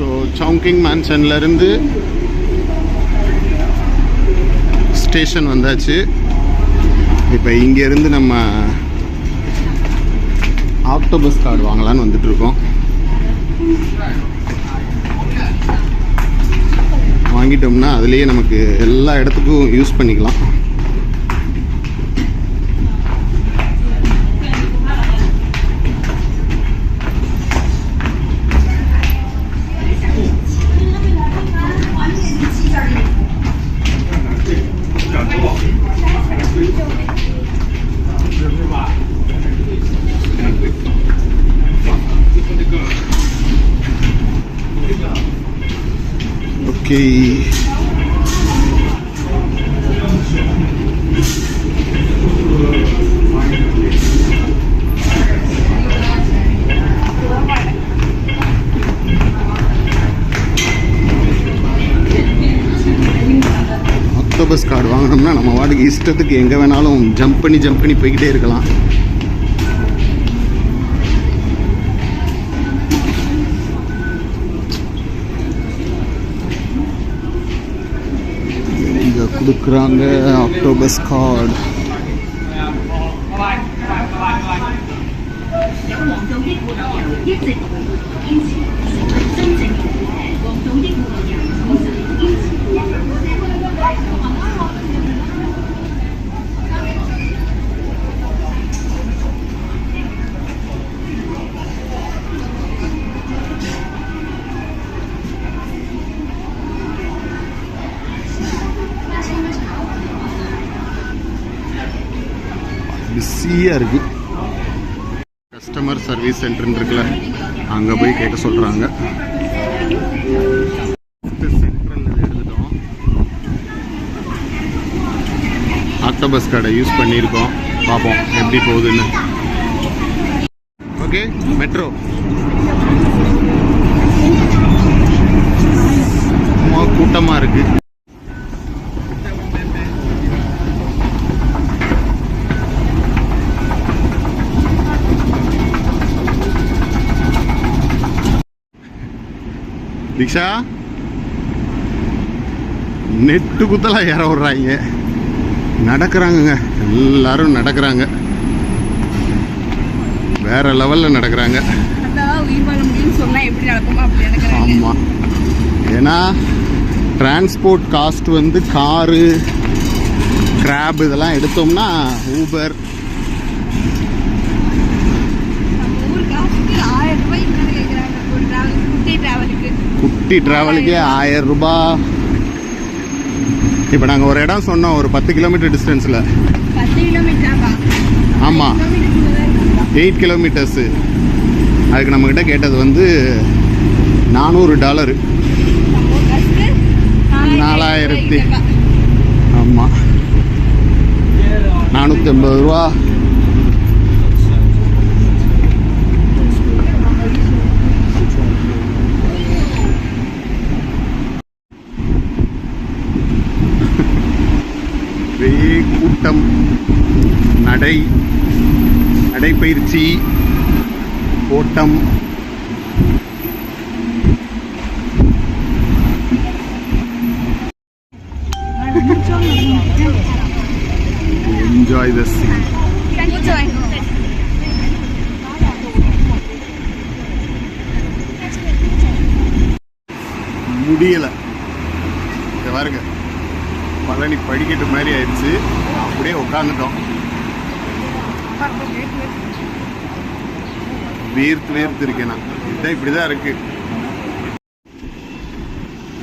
So சவுங்கிங் மேன்ஷன்லேருந்து station வந்தாச்சு. இப்போ இங்கேருந்து நம்ம ஆக்டோபஸ் கார்டு வாங்கலான்னு வந்துட்டுருக்கோம். வாங்கிட்டோம்னா அதுலேயே நமக்கு எல்லா இடத்துக்கும் யூஸ் பண்ணிக்கலாம். ஓகே, ஆக்டோபஸ் கார்டு வாங்கினோம்னா நம்ம வாடகை இஷ்டத்துக்கு எங்கே வேணாலும் ஜம்ப் பண்ணி போய்கிட்டே இருக்கலாம். இங்கே கொடுக்குறாங்க ஆக்டோபஸ் கார்டு. பிஸியாக இருக்குது. கஸ்டமர் சர்வீஸ் சென்டர்னு இருக்குல்ல, அங்கே போய் கேட்க சொல்கிறாங்க. சென்ட்ரல் எடுத்துட்டோம். ஆக்டோபஸ் கார்டை யூஸ் பண்ணியிருக்கோம். பார்ப்போம் எப்படி போகுதுன்னு. ஓகே, மெட்ரோ கூட்டமாக இருக்குது. தீக்ஷா, நெட்டு குத்தலாம் ஏற விடுறாங்க. நடக்கிறாங்கங்க, எல்லாரும் நடக்கிறாங்க. வேற லெவலில் நடக்கிறாங்க. ஆமாம், ஏன்னா டிரான்ஸ்போர்ட் காஸ்ட் வந்து காரு, கிராப் இதெல்லாம் எடுத்தோம்னா ஊபர் குட்டி டிராவலுக்கே 1000 ரூபாய். இப்போ நாங்கள் ஒரு இடம் சொன்னோம், ஒரு 10 கிலோமீட்டர் டிஸ்டன்ஸில். ஆமாம், 8 கிலோமீட்டர்ஸு. அதுக்கு நம்மக்கிட்ட கேட்டது வந்து $400. 4000. ஆமாம், 450 ரூபா. கூட்டம், நடைப்பயிற்சி, ஓட்டம். Enjoy the sea. முடியல பாருங்க, பழனி படிக்கட்டு மாதிரி ஆயிடுச்சு. அப்படியே உட்காந்துட்டோம். வேர்த்து இருக்கேன் நான். இதுதான் இப்படிதான் இருக்கு.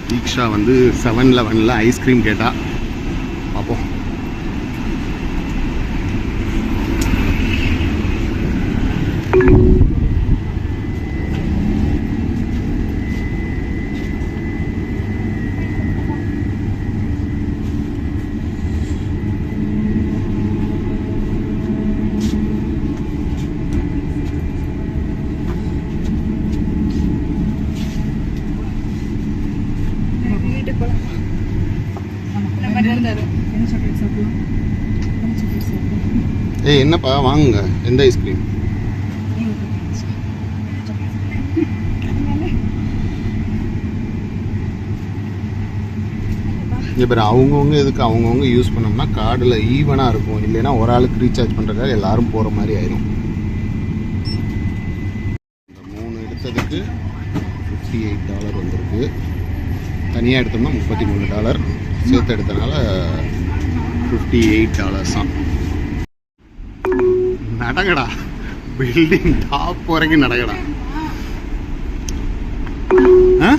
தீக்ஷா வந்து 7-Eleven ஐஸ்கிரீம் கேட்டா. பார்ப்போம். ஏய் என்னப்பா வாங்குங்க, எந்த ஐஸ்கிரீம்? இங்கே பேர் அவங்கவுங்க இதுக்கு அவங்கவுங்க யூஸ் பண்ணோம்னா கார்டில் ஈவனாக இருக்கும். இல்லைன்னா ஒரு ஆளுக்கு ரீசார்ஜ் பண்ணுறதுக்காக எல்லாரும் போகிற மாதிரி ஆயிடும். இந்த 3 எடுத்ததுக்கு $58 வந்திருக்கு. தனியாக எடுத்தோம்னா $33. சேர்த்து எடுத்தனால $58 தான். நடங்கடா, பில்டிங் டாப் வரைக்கும் நடங்கடா. ஆ